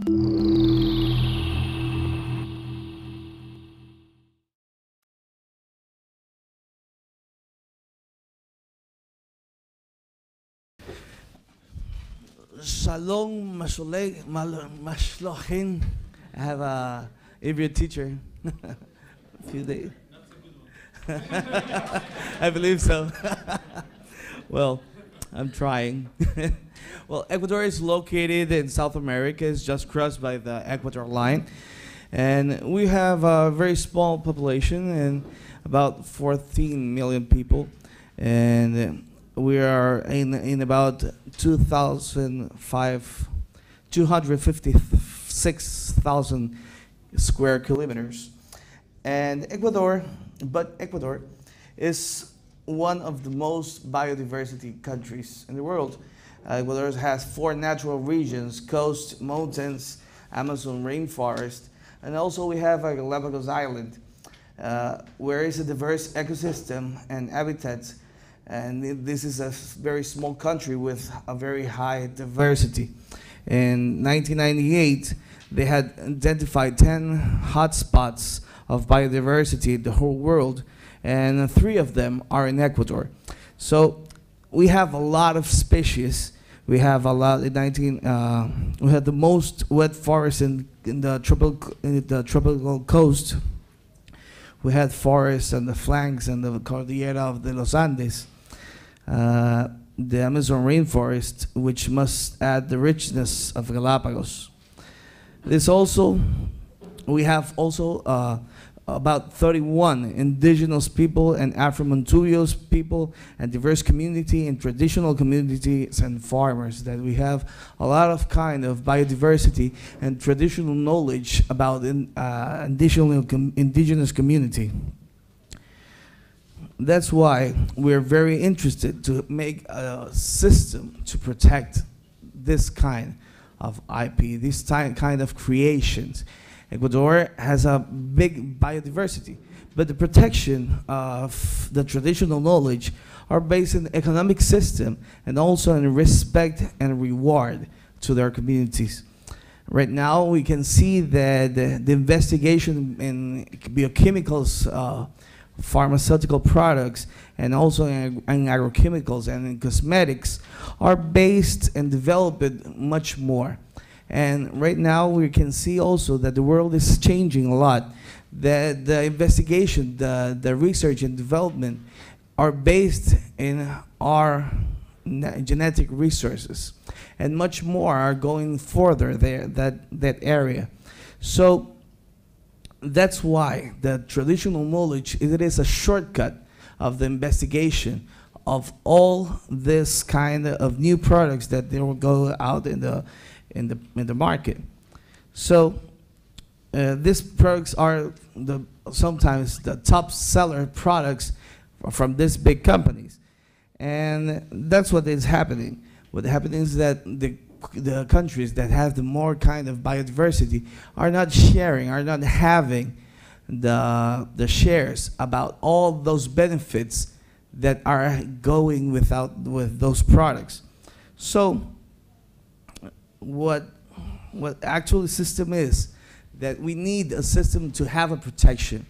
Shalom, Mashlohin. I have a Hebrew teacher. A few days. I believe so. Well, I'm trying. Well, Ecuador is located in South America. It's just crossed by the Equator line. And we have a very small population, and about 14 million people. And we are in about 256,000 square kilometers. And Ecuador is one of the most biodiversity countries in the world. Ecuador has 4 natural regions: coast, mountains, Amazon rainforest, and also we have a Galapagos Island, where is a diverse ecosystem and habitats. And this is a very small country with a very high diversity. In 1998, they had identified 10 hotspots of biodiversity in the whole world, and 3 of them are in Ecuador. So we have a lot of species. We have a lot in we have the most wet forest in the tropical coast. We had forests on the flanks and the Cordillera of the Los Andes. The Amazon rainforest, which must add the richness of Galapagos. We have also about 31 indigenous people and Afro-Montubios people and diverse community and traditional communities and farmers, that we have a lot of kind of biodiversity and traditional knowledge about indigenous community. That's why we're very interested to make a system to protect this kind of IP, this kind of creations. Ecuador has a big biodiversity, but the protection of the traditional knowledge are based on the economic system and also in respect and reward to their communities. Right now, we can see that the investigation in biochemicals, pharmaceutical products, and also in agrochemicals and in cosmetics are based and developed much more. And right now we can see also that the world is changing a lot. The investigation, the research and development are based in our genetic resources, and much more are going further there, that area. So that's why the traditional knowledge, it is a shortcut of the investigation of all this kind of new products that they will go out in the market. So these products are sometimes the top seller products from these big companies, and that's what is happening. What happening is that the countries that have the more kind of biodiversity are not sharing, are not having the shares about all those benefits that are going with those products. So what actually system is that we need a system to have a protection.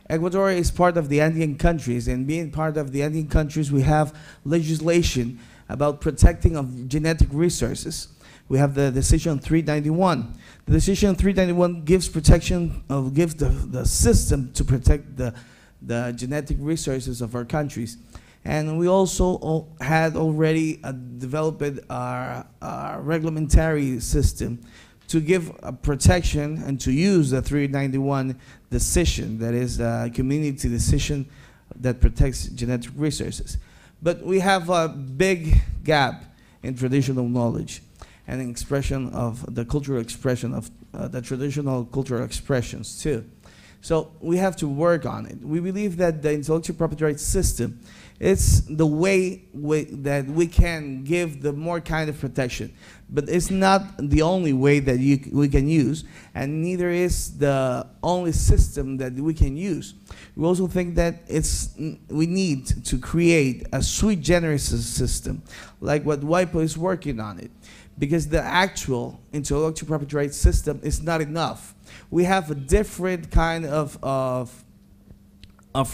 Ecuador is part of the Andean countries, and being part of the Andean countries, we have legislation about protecting of genetic resources. We have the Decision 391. The Decision 391 gives protection gives the system to protect the genetic resources of our countries. And we also had already developed our reglementary system to give a protection and to use the 391 decision, that is a community decision that protects genetic resources. But we have a big gap in traditional knowledge and expression of the cultural expression of the traditional cultural expressions too. So we have to work on it. We believe that the intellectual property rights system is the way that we can give the more kind of protection. But it's not the only way that we can use, and neither is the only system that we can use. We also think that we need to create a sui generis system, like what WIPO is working on it. because the actual intellectual property rights system is not enough. We have a different kind of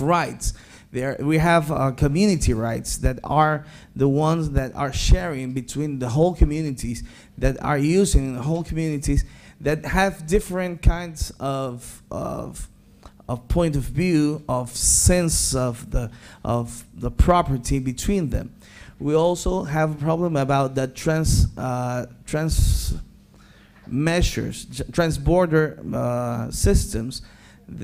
rights. We have community rights that are the ones that are sharing between the whole communities, that are using the whole communities, that have different kinds of point of view, of sense of the property between them. We also have a problem about the transborder systems,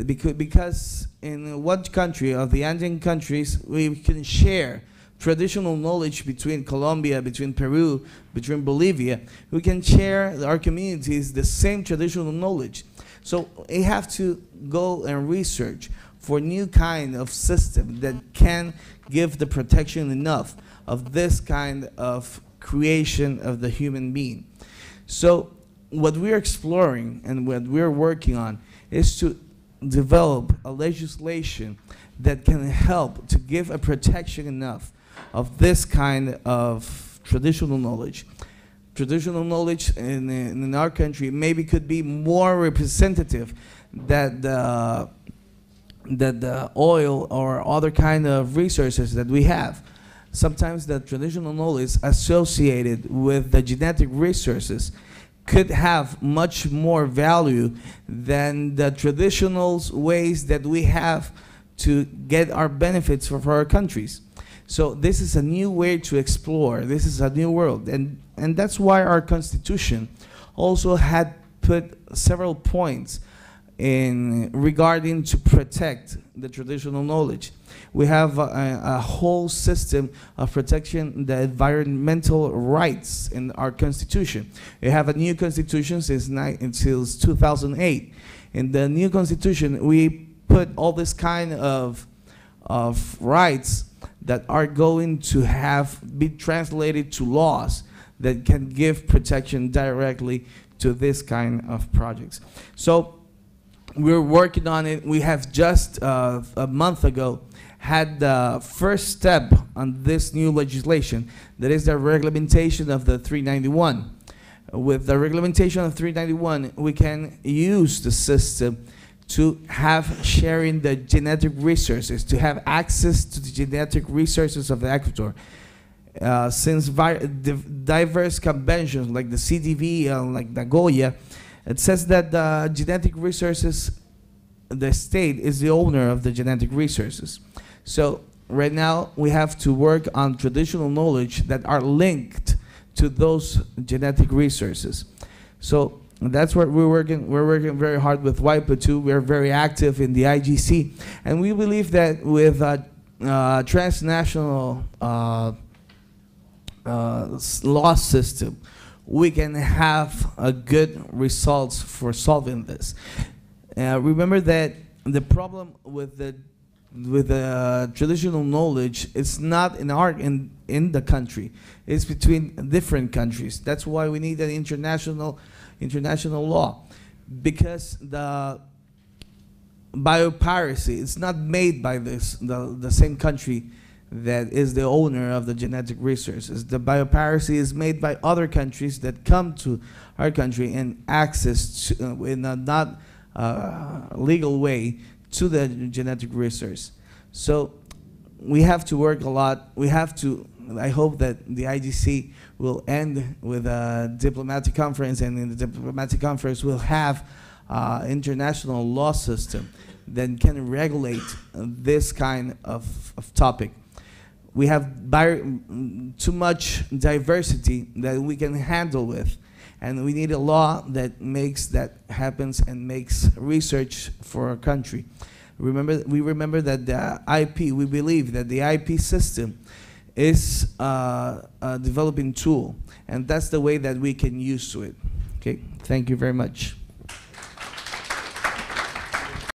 because in one country of the Andean countries, we can share traditional knowledge between Colombia, between Peru, between Bolivia. We can share our communities the same traditional knowledge. So we have to go and research for new kind of system that can give the protection enough of this kind of creation of the human being. So what we're exploring and what we're working on is to develop a legislation that can help to give a protection enough of this kind of traditional knowledge. Traditional knowledge in our country maybe could be more representative that the oil or other kind of resources that we have. Sometimes the traditional knowledge associated with the genetic resources could have much more value than the traditional ways that we have to get our benefits for our countries. So this is a new way to explore. This is a new world. And that's why our Constitution also had put several points in regarding to protect the traditional knowledge. We have a whole system of protection the environmental rights in our Constitution. We have a new Constitution since 2008. In the new Constitution, we put all this kind of rights that are going to be translated to laws that can give protection directly to this kind of projects. So we're working on it. We have just a month ago had the first step on this new legislation, that is the reglementation of the 391. With the reglementation of 391, we can use the system to have sharing the genetic resources, to have access to the genetic resources of the Ecuador. Since diverse conventions like the CDV, like Nagoya, it says that the genetic resources, the state is the owner of the genetic resources. So right now we have to work on traditional knowledge that are linked to those genetic resources. So that's what we're working. We're working very hard with WIPO too. We're very active in the IGC, and we believe that with transnational law system, we can have a good results for solving this. Remember that the problem with the traditional knowledge, it's not in the country. It's between different countries. That's why we need an international law, because the biopiracy is not made by the same country that is the owner of the genetic resources. The biopiracy is made by other countries that come to our country and access to, in a not legal way, to the genetic resource. So we have to work a lot. We have to, I hope that the IGC will end with a diplomatic conference, and in the diplomatic conference we'll have international law system that can regulate this kind of topic. We have too much diversity that we can handle with, and we need a law that makes that happens and makes research for our country. We remember that the IP, we believe that the IP system is a developing tool, and that's the way that we can use to it. Okay, thank you very much.